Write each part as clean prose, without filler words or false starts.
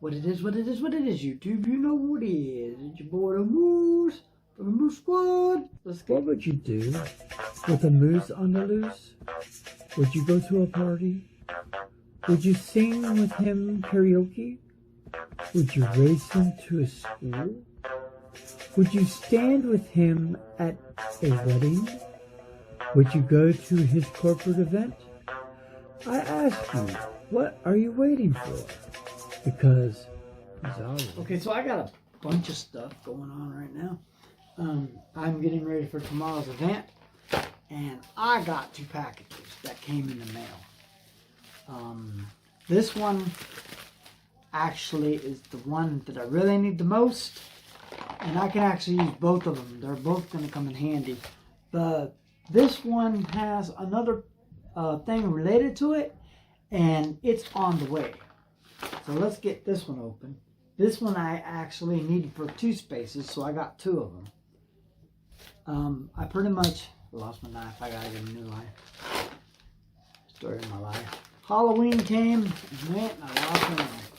What it is, YouTube, you know what it is. It's your boy the Moose, from the Moose Squad. What would you do with a moose on the loose? Would you go to a party? Would you sing with him karaoke? Would you race him to a school? Would you stand with him at a wedding? Would you go to his corporate event? I ask you, what are you waiting for? Because he's ours. Okay, so I got a bunch of stuff going on right now. I'm getting ready for tomorrow's event, and I got 2 packages that came in the mail. This one actually is the one that I really need the most, and I can actually use both of them. They're both going to come in handy. This one has another thing related to it, and it's on the way. So let's get this one open. This one I actually needed for 2 spaces, so I got 2 of them. I pretty much lost my knife. I gotta get a new knife. Story of my life. Halloween came and went, and I lost my knife.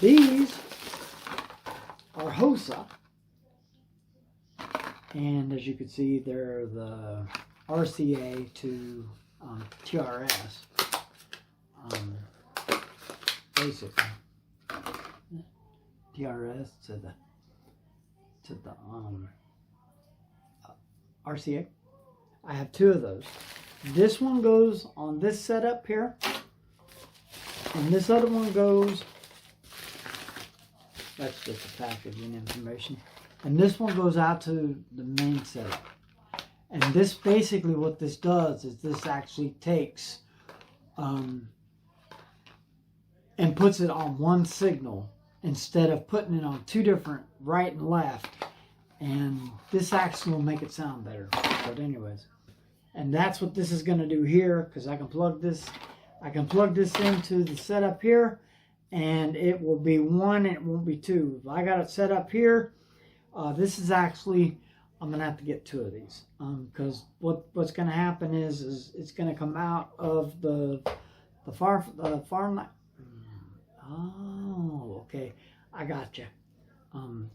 These are HOSA, and as you can see, they're the RCA to TRS. Basically, TRS to the RCA. I have 2 of those. This one goes on this setup here, and this other one goes. That's just the packaging information. And this one goes out to the main setup. And this basically what this does is this actually takes and puts it on one signal instead of putting it on 2 different, right and left. And this actually will make it sound better. But anyways, and that's what this is going to do here, because I can plug this into the setup here, and it will be 1 and it won't be 2. If I got it set up here, this is actually, I'm going to have to get 2 of these, because what's going to happen is it's going to come out of the far light. Oh, okay. I got you.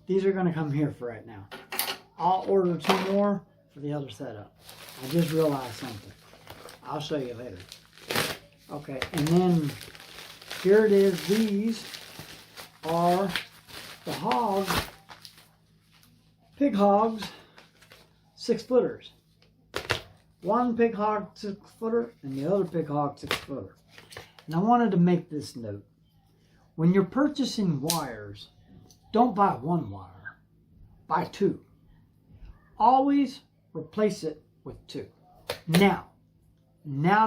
These are going to come here for right now. I'll order 2 more for the other setup. I just realized something. I'll show you later. Okay, and then here it is. These are the hogs, pig hogs, 6-footers. One pig hog 6-footer and the other pig hog 6-footer. And I wanted to make this note. When you're purchasing wires, don't buy 1 wire, buy 2. Always replace it with 2. Now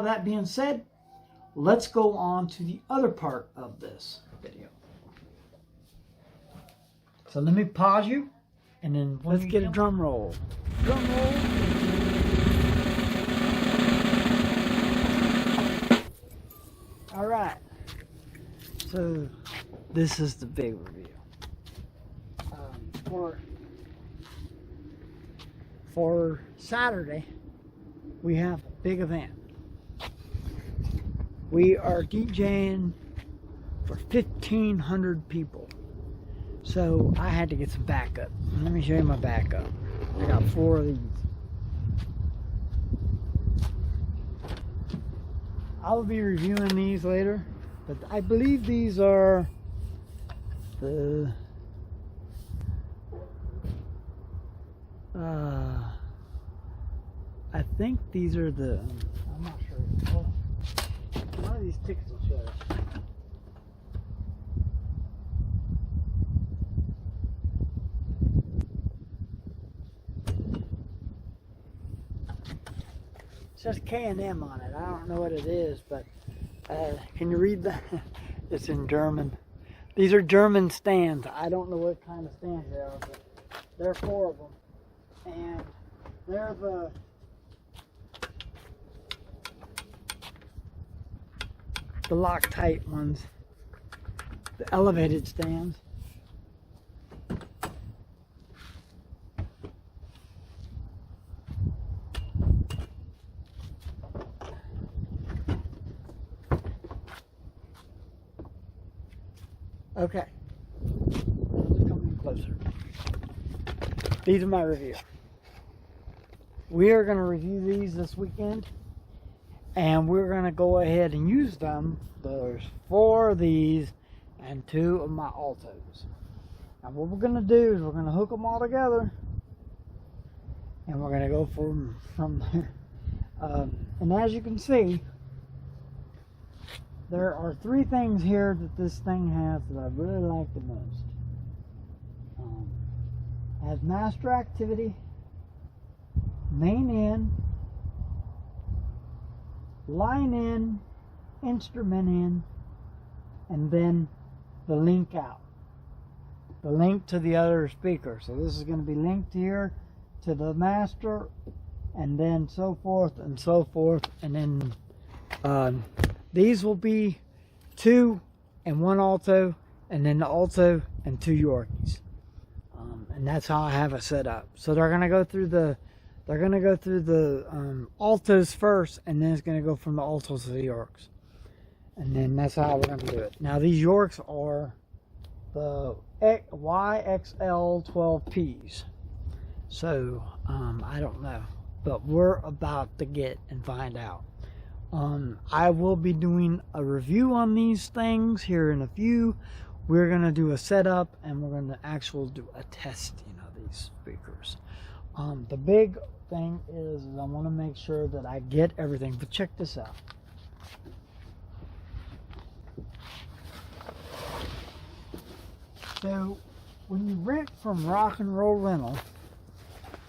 that being said, let's go on to the other part of this video. So let me pause you, and then let's get a drum roll. Drum roll. All right. So this is the big review. For Saturday, we have a big event. We are DJing for 1,500 people. So I had to get some backup. Let me show you my backup. I got 4 of these. I'll be reviewing these later, but I believe these are the I think these are the I'm not sure. Hold on. One of these tickets will show us. It says K&M on it. I don't know what it is, but can you read that? It's in German. These are German stands. I don't know what kind of stands they are, but there are 4 of them. And they're the Loctite ones, the elevated stands. Okay. Come in closer. These are my review. We are going to review these this weekend, and we're going to go ahead and use them. There's 4 of these and 2 of my altos. Now what we're going to do is we're going to hook them all together, and we're going to go from there. And as you can see, there are 3 things here that this thing has that I really like the most. It has master activity, main in, line in, instrument in, and then the link out. The link to the other speaker. So this is going to be linked here to the master, and then so forth and so forth. And then these will be 2 and 1 alto, and then the alto and 2 Yorkies. And that's how I have it set up. So they're gonna go through the altos first, and then it's gonna go from the altos to the Yorks, and then that's how we're gonna do it. Now these Yorks are the YXL 12Ps. So I don't know, but we're about to get and find out. I will be doing a review on these things here in a few. We're going to do a setup, and we're going to actually do a testing of these speakers. The big thing is I want to make sure that I get everything. But check this out. So when you rent from Rock and Roll Rental,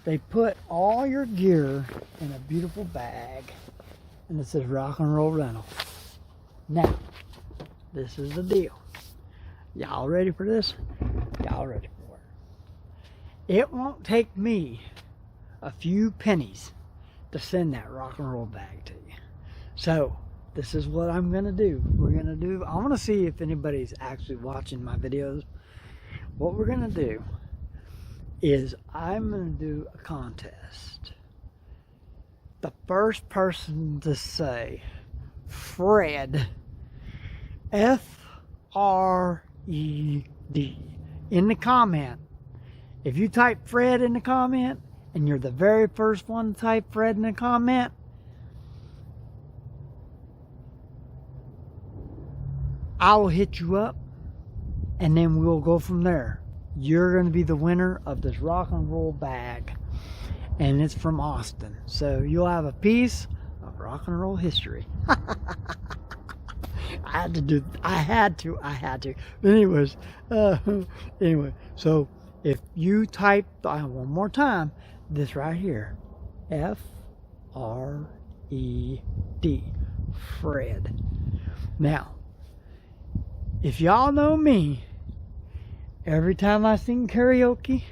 they put all your gear in a beautiful bag, and it says Rock and Roll Rental. Now, this is the deal. Y'all ready for this? Y'all ready for it? It won't take me a few pennies to send that rock and roll bag to you. So this is what I'm gonna do. I want to see if anybody's actually watching my videos. What we're gonna do is I'm gonna do a contest. The first person to say Fred, F-R-E-D, in the comment. If you type Fred in the comment, and you're the very first one to type Fred in the comment, I will hit you up, and then we'll go from there. You're going to be the winner of this rock and roll bag, and it's from Austin. So you'll have a piece of rock and roll history. I had to. But anyways, anyway, so if you type, one more time, this right here, F-R-E-D, Fred. Now, if y'all know me, every time I sing karaoke,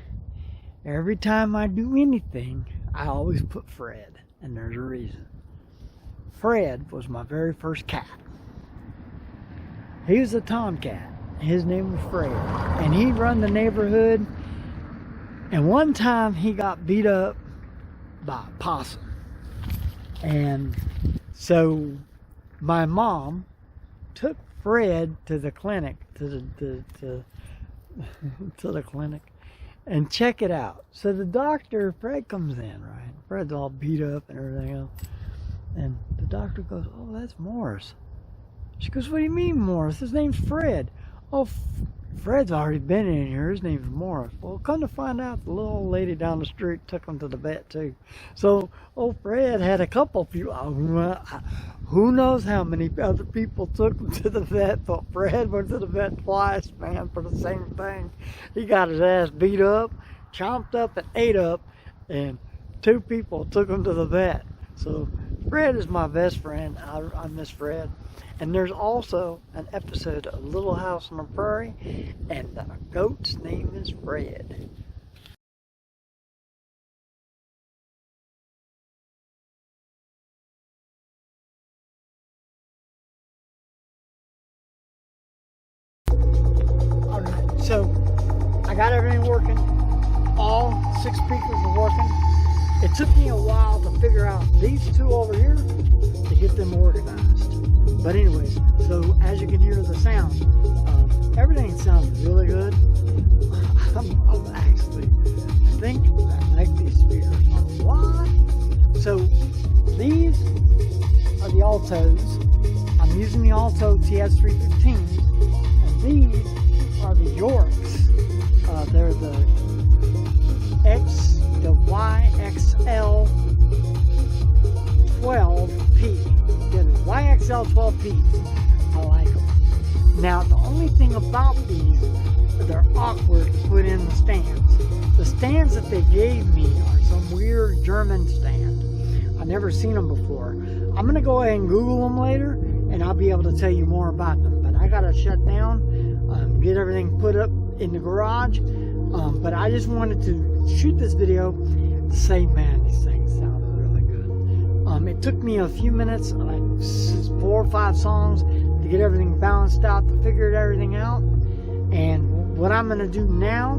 every time I do anything, I always put Fred, and there's a reason. Fred was my very first cat. He was a tomcat. His name was Fred, and he run the neighborhood. And one time he got beat up by a possum, and so my mom took Fred to the clinic, to the clinic, and check it out. So the doctor, Fred comes in, right? Fred's all beat up and everything else, and the doctor goes, "Oh, that's Morris." She goes, "What do you mean, Morris? His name's Fred." "Oh, Fred's already been in here. His name's Morris." Well, come to find out, the little old lady down the street took him to the vet too. So, Fred had a couple people. Who knows how many other people took him to the vet, but Fred went to the vet twice, man, for the same thing. He got his ass beat up, chomped up, and ate up, and 2 people took him to the vet. So, Fred is my best friend. I miss Fred. And there's also an episode of Little House on the Prairie, and the goat's name is Fred. So I got everything working. All 6 speakers are working. it took me a while to figure out these two over here to get them organized. But anyways, so as you can hear the sound, everything sounds really good. I'm actually think I like these speakers a lot. So these are the Altos. I'm using the Alto TS315s, and these are the Yorks. They're the YXL 12P. Yeah, the YXL 12P. I like them. Now, the only thing about these, they're awkward to put in the stands. The stands that they gave me are some weird German stand. I've never seen them before. I'm going to go ahead and Google them later, and I'll be able to tell you more about them. But I got to shut down, get everything put up in the garage. But I just wanted to shoot this video to say, man, these things sound really good. It took me a few minutes, like 4 or 5 songs, to get everything balanced out, to figure everything out. And what I'm going to do now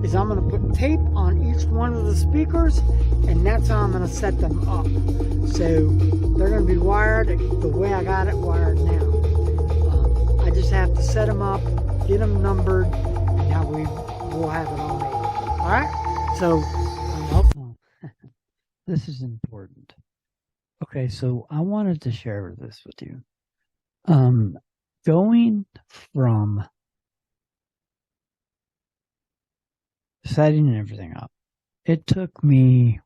is I'm going to put tape on each one of the speakers, and that's how I'm going to set them up. So they're going to be wired the way I got it wired now. I just have to set them up, get them numbered, and now we'll have it all made. Alright? So, this is important. Okay, so I wanted to share this with you. Going from setting everything up, it took me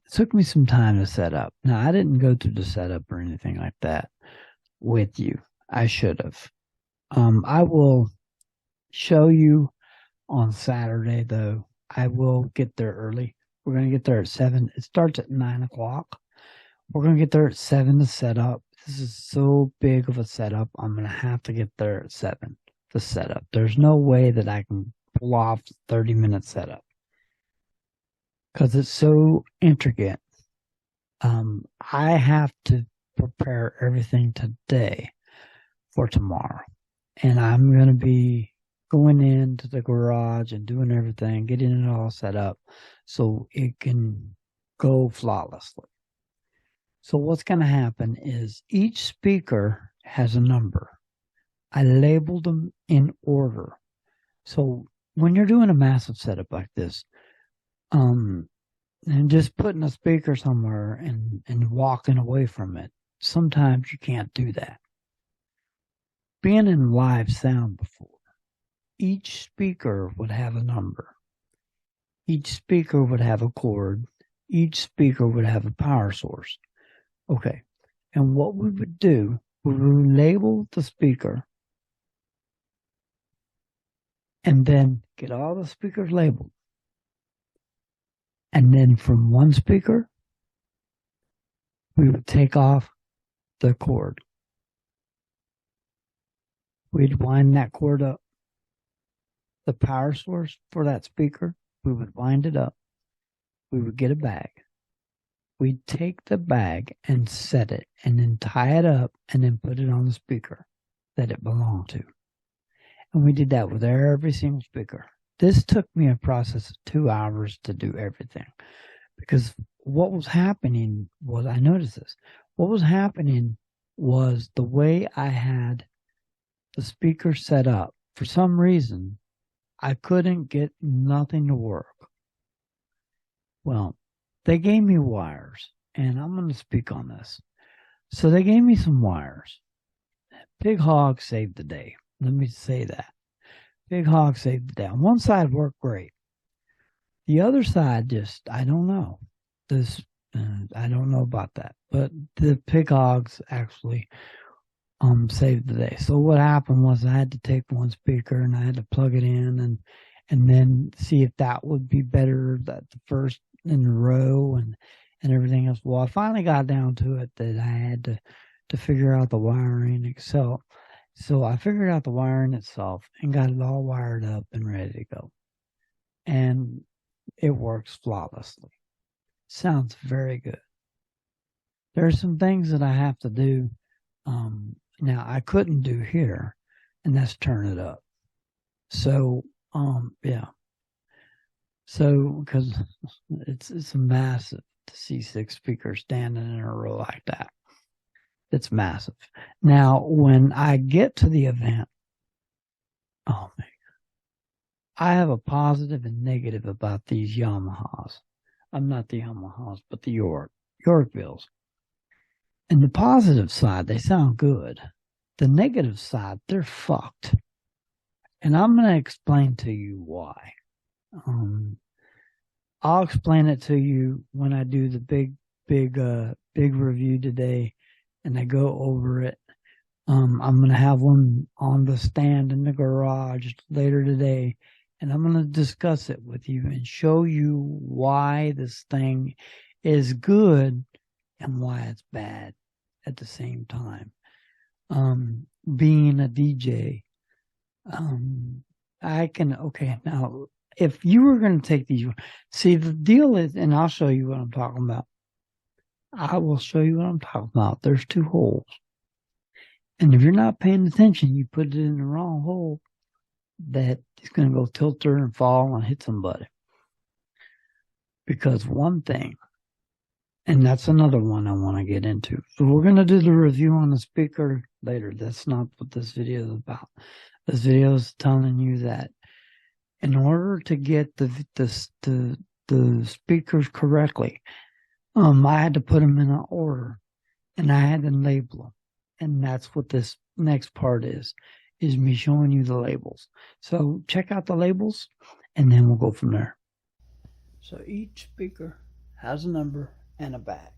some time to set up. Now, I didn't go through the setup or anything like that with you. I should have. I will show you on Saturday, though. I will get there early. We're going to get there at 7. It starts at 9 o'clock. We're going to get there at 7 to set up. This is so big of a setup. I'm going to have to get there at 7 to set up. There's no way that I can pull off 30-minute setup because it's so intricate. I have to prepare everything today for tomorrow, and I'm going to be going into the garage and doing everything, getting it all set up so it can go flawlessly. So what's going to happen is each speaker has a number. I labeled them in order. So when you're doing a massive setup like this, and just putting a speaker somewhere and walking away from it, sometimes you can't do that. Being in live sound before, each speaker would have a number. Each speaker would have a cord. Each speaker would have a power source. Okay, and what we would do, we would label the speaker and then get all the speakers labeled. And then from one speaker, we would take off the cord. We'd wind that cord up. The power source for that speaker, we would wind it up. We would get a bag. We'd take the bag and set it and then tie it up and then put it on the speaker that it belonged to. And we did that with every single speaker. This took me a process of 2 hours to do everything. Because what was happening was, I noticed this, what was happening was the way I had the speaker set up, for some reason, I couldn't get nothing to work. Well, they gave me wires, and I'm going to speak on this. So they gave me some wires. Big Hog saved the day. Let me say that. Big Hog saved the day. On one side worked great. The other side just, I don't know. I don't know about that. But the Pig Hogs actually saved the day. So what happened was I had to take one speaker and I had to plug it in and then see if that would be better, that the first in the row and everything else. Well, I finally got down to it that I had to figure out the wiring itself. So I figured out the wiring itself and got it all wired up and ready to go. And it works flawlessly. Sounds very good. There are some things that I have to do. Now I couldn't do here, and that's turn it up. So, yeah. So, because it's massive to see 6 speakers standing in a row like that. It's massive. Now, when I get to the event, oh man, I have a positive and negative about these Yamahas. I'm not the Yamahas, but the Yorkvilles. And the positive side, they sound good. The negative side, they're fucked. And I'm going to explain to you why. I'll explain it to you when I do the big review today, and I go over it. I'm going to have one on the stand in the garage later today, and I'm going to discuss it with you and show you why this thing is good and why it's bad at the same time. Being a DJ, now, if you were going to take these, see, the deal is, and I'll show you what I'm talking about. I will show you what I'm talking about. There's 2 holes. And if you're not paying attention, you put it in the wrong hole, that it's going to go tilter and fall and hit somebody. Because one thing, and that's another one I want to get into. So we're going to do the review on the speaker later. That's not what this video is about. This video is telling you that in order to get the speakers correctly, I had to put them in an order, and I had to label them. And that's what this next part is me showing you the labels. So check out the labels, and then we'll go from there. So each speaker has a number and a bag.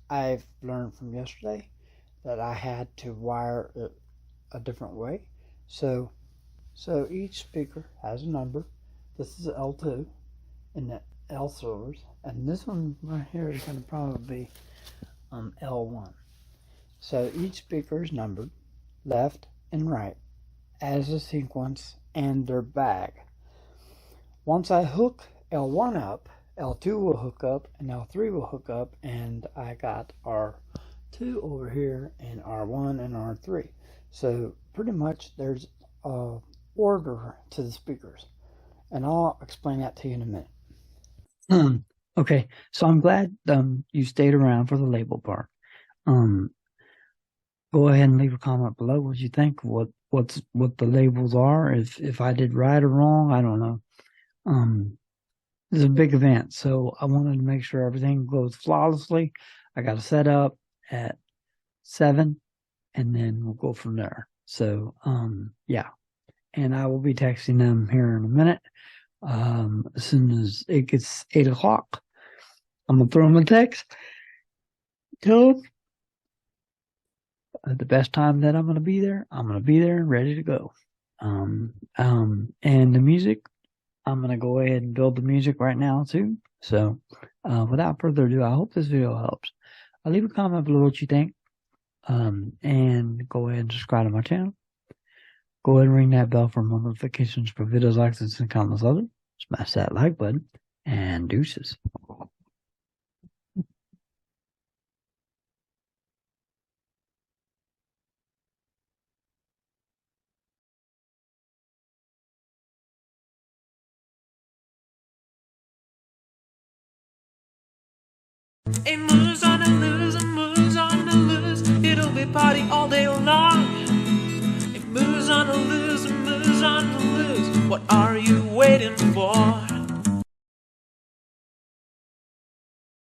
I've learned from yesterday that I had to wire it a different way. So each speaker has a number. This is L2 and the L silvers, and this one right here is going to probably be L1. So each speaker is numbered left and right as a sequence and their bag. Once I hook L1 up, L2 will hook up and L3 will hook up, and I got R2 over here and R1 and R3. So pretty much there's a order to the speakers, and I'll explain that to you in a minute. Okay, so I'm glad you stayed around for the label part. Go ahead and leave a comment below what you think, what the labels are. If I did right or wrong, I don't know. This is a big event, so I wanted to make sure everything goes flawlessly. I got to set up at 7, and then we'll go from there. So yeah, and I will be texting them here in a minute. As soon as it gets 8 o'clock, I'm gonna throw them a text, tell them the best time that I'm gonna be there. I'm gonna be there and ready to go. And the music, I'm gonna go ahead and build the music right now too. So without further ado, I hope this video helps. Leave a comment below what you think, and go ahead and subscribe to my channel. Go ahead and ring that bell for more notifications for videos like this and countless others. Smash that like button, and deuces. A moves on a lose, a moves on a lose. It'll be party all day long. A moves on a lose, a moves on a lose. What are you waiting for?